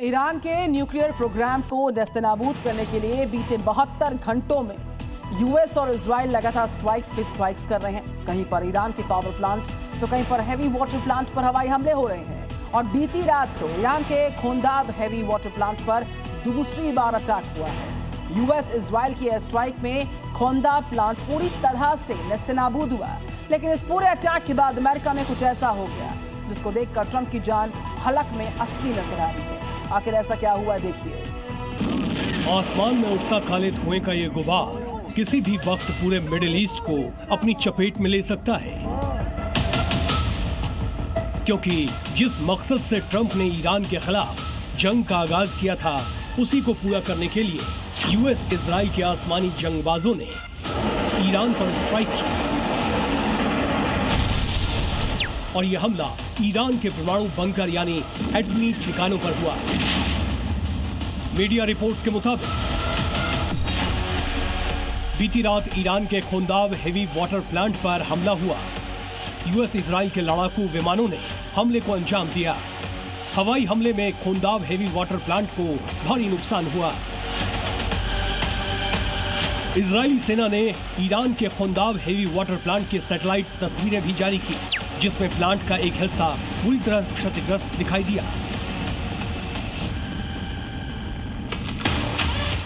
Iran के nuclear programme को नेस्तनाबूद करने के लिए बीते 72 घंटों में यूएस और इजराइल लगातार स्ट्राइक्स पे स्ट्राइक्स कर रहे हैं। कहीं पर ईरान के पावर प्लांट तो कहीं पर हैवी वाटर प्लांट पर हवाई हमले हो रहे हैं। और बीती रात तो ईरान के खोंदाब हैवी वाटर प्लांट पर दूसरी बार अटैक हुआ है। यूएस इजराइल की एयर स्ट्राइक में खोंदाब प्लांट पूरी तरह से नेस्तनाबूद हुआ, लेकिन इस पूरे अटैक के बाद अमेरिका में कुछ ऐसा हो गया जिसको देखकर ट्रंप की जान हलक में अटकी नजर आ रही है। आखिर ऐसा क्या हुआ, देखिए। आसमान में उठता काले धुएं का ये गुबार किसी भी वक्त पूरे मिडिल ईस्ट को अपनी चपेट में ले सकता है, क्योंकि जिस मकसद से ट्रंप ने ईरान के खिलाफ जंग का आगाज किया था, उसी को पूरा करने के लिए यूएस इजराइल के आसमानी जंगबाजों ने ईरान पर स्ट्राइक की और यह हमला ईरान के परमाणु बंकर यानी एटमी ठिकानों पर हुआ। मीडिया रिपोर्ट्स के मुताबिक बीती रात ईरान के खोंदाब हेवी वाटर प्लांट पर हमला हुआ। यूएस इजराइल के लड़ाकू विमानों ने हमले को अंजाम दिया। हवाई हमले में खोंदाब हेवी वाटर प्लांट को भारी नुकसान हुआ। इजरायली सेना ने ईरान के खोंदाब हेवी वाटर प्लांट की सैटेलाइट तस्वीरें भी जारी की, जिसमें प्लांट का एक हिस्सा पूरी तरह क्षतिग्रस्त दिखाई दिया।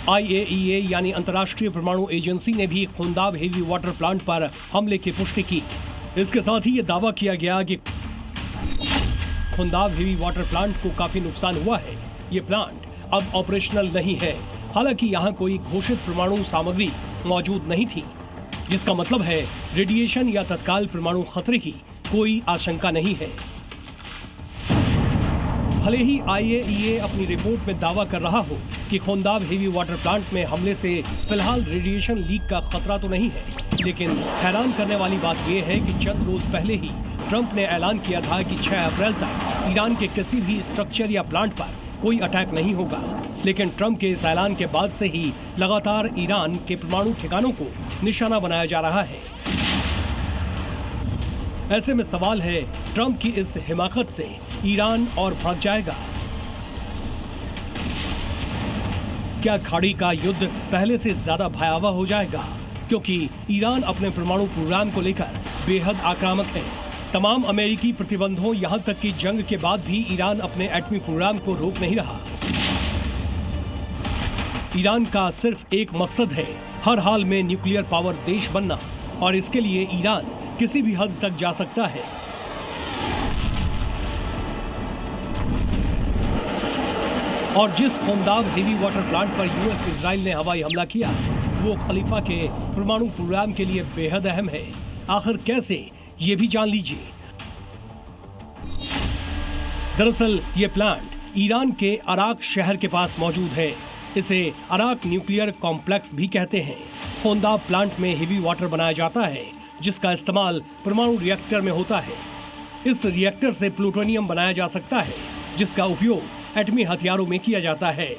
IAEA यानी अंतर्राष्ट्रीय परमाणु एजेंसी ने भी खोंदाब हेवी वाटर प्लांट पर हमले की पुष्टि की। इसके साथ ही ये दावा किया गया कि खोंदाब हेवी वाटर प्लांट को काफी नुकसान हुआ है। ये प्लांट अब ऑपरेशनल नहीं है। हालांकि यहाँ कोई घोषित परमाणु सामग्री मौजूद नहीं थी, जिसका मतलब है रेडिएशन या तत्काल परमाणु खतरे की कोई आशंका नहीं है। भले ही IAEA अपनी रिपोर्ट में दावा कर रहा हो कि खोंदाब हेवी वाटर प्लांट में हमले से फिलहाल रेडिएशन लीक का खतरा तो नहीं है, लेकिन हैरान करने वाली बात यह है कि चंद रोज पहले ही ट्रंप ने ऐलान किया था कि 6 अप्रैल तक ईरान के किसी भी स्ट्रक्चर या प्लांट पर कोई अटैक नहीं होगा। लेकिन ट्रंप के इस ऐलान के बाद से ही लगातार ईरान के परमाणु ठिकानों को निशाना बनाया जा रहा है। ऐसे में सवाल है, ट्रंप की इस हिमाकत से ईरान और भड़क जाएगा? क्या खाड़ी का युद्ध पहले से ज्यादा भयावह हो जाएगा? क्योंकि ईरान अपने परमाणु प्रोग्राम को लेकर बेहद आक्रामक है। तमाम अमेरिकी प्रतिबंधों, यहां तक कि जंग के बाद भी ईरान अपने एटमी प्रोग्राम को रोक नहीं रहा। ईरान का सिर्फ एक मकसद है, हर हाल में न्यूक्लियर पावर देश बनना, और इसके लिए ईरान किसी भी हद तक जा सकता है। और जिस खोंदाब हेवी वाटर प्लांट पर यूएस इजराइल ने हवाई हमला किया, वो खलीफा के परमाणु प्रोग्राम के लिए बेहद अहम है। आखिर कैसे, ये भी जान लीजिए। दरअसल ये प्लांट ईरान के अराक शहर के पास मौजूद है। इसे अराक न्यूक्लियर कॉम्प्लेक्स भी कहते हैं। खोंदाब प्लांट में हेवी वाटर बनाया जाता है, जिसका इस्तेमाल परमाणु रिएक्टर में होता है। इस रिएक्टर से प्लूटोनियम बनाया जा सकता है, जिसका उपयोग एटमी हथियारों में किया जाता है।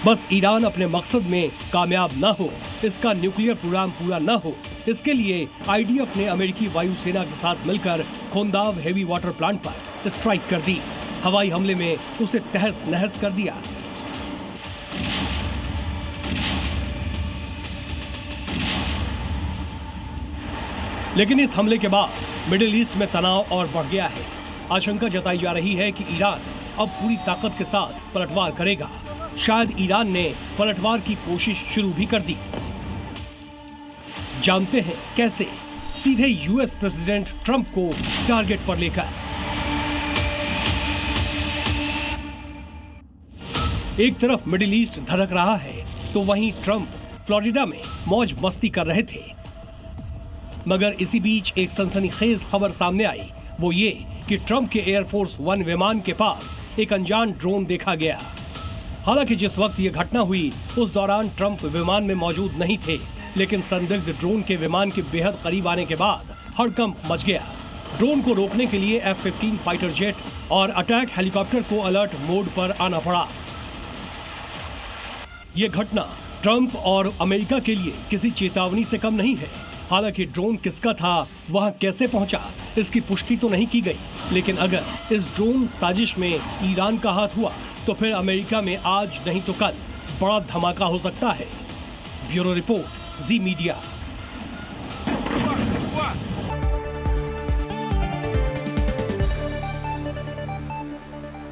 बस ईरान अपने मकसद में कामयाब न हो, इसका न्यूक्लियर प्रोग्राम पूरा न हो, इसके लिए IDF ने अमेरिकी वायुसेना के साथ मिलकर खोंदाब हेवी वाटर प्लांट पर स्ट्राइक कर दी। हवाई हमले में उसे तहस नहस कर दिया। लेकिन इस हमले के बाद मिडिल ईस्ट में तनाव और बढ़ गया है। आशंका जताई जा रही है कि ईरान अब पूरी ताकत के साथ पलटवार करेगा। शायद ईरान ने पलटवार की कोशिश शुरू भी कर दी। जानते हैं कैसे? सीधे यूएस प्रेसिडेंट ट्रंप को टारगेट पर लेकर। एक तरफ मिडिल ईस्ट धड़क रहा है, तो वहीं ट्रंप फ्लोरिडा में मौज मस्ती कर रहे थे। मगर इसी बीच एक सनसनीखेज खबर सामने आई। वो ये कि ट्रंप के एयरफोर्स 1 विमान के पास एक अनजान ड्रोन देखा गया। हालांकि जिस वक्त ये घटना हुई, उस दौरान ट्रंप विमान में मौजूद नहीं थे, लेकिन संदिग्ध ड्रोन के विमान के बेहद करीब आने के बाद हड़कंप मच गया। ड्रोन को रोकने के लिए F-15 फाइटर जेट और अटैक हेलीकॉप्टर को अलर्ट मोड पर आना पड़ा। ये घटना ट्रंप और अमेरिका के लिए किसी चेतावनी से कम नहीं है। हालांकि ड्रोन किसका था, वहां कैसे पहुंचा, इसकी पुष्टि तो नहीं की गई। लेकिन अगर इस ड्रोन साजिश में ईरान का हाथ हुआ तो फिर अमेरिका में आज नहीं तो कल बड़ा धमाका हो सकता है। ब्यूरो रिपोर्ट, जी मीडिया।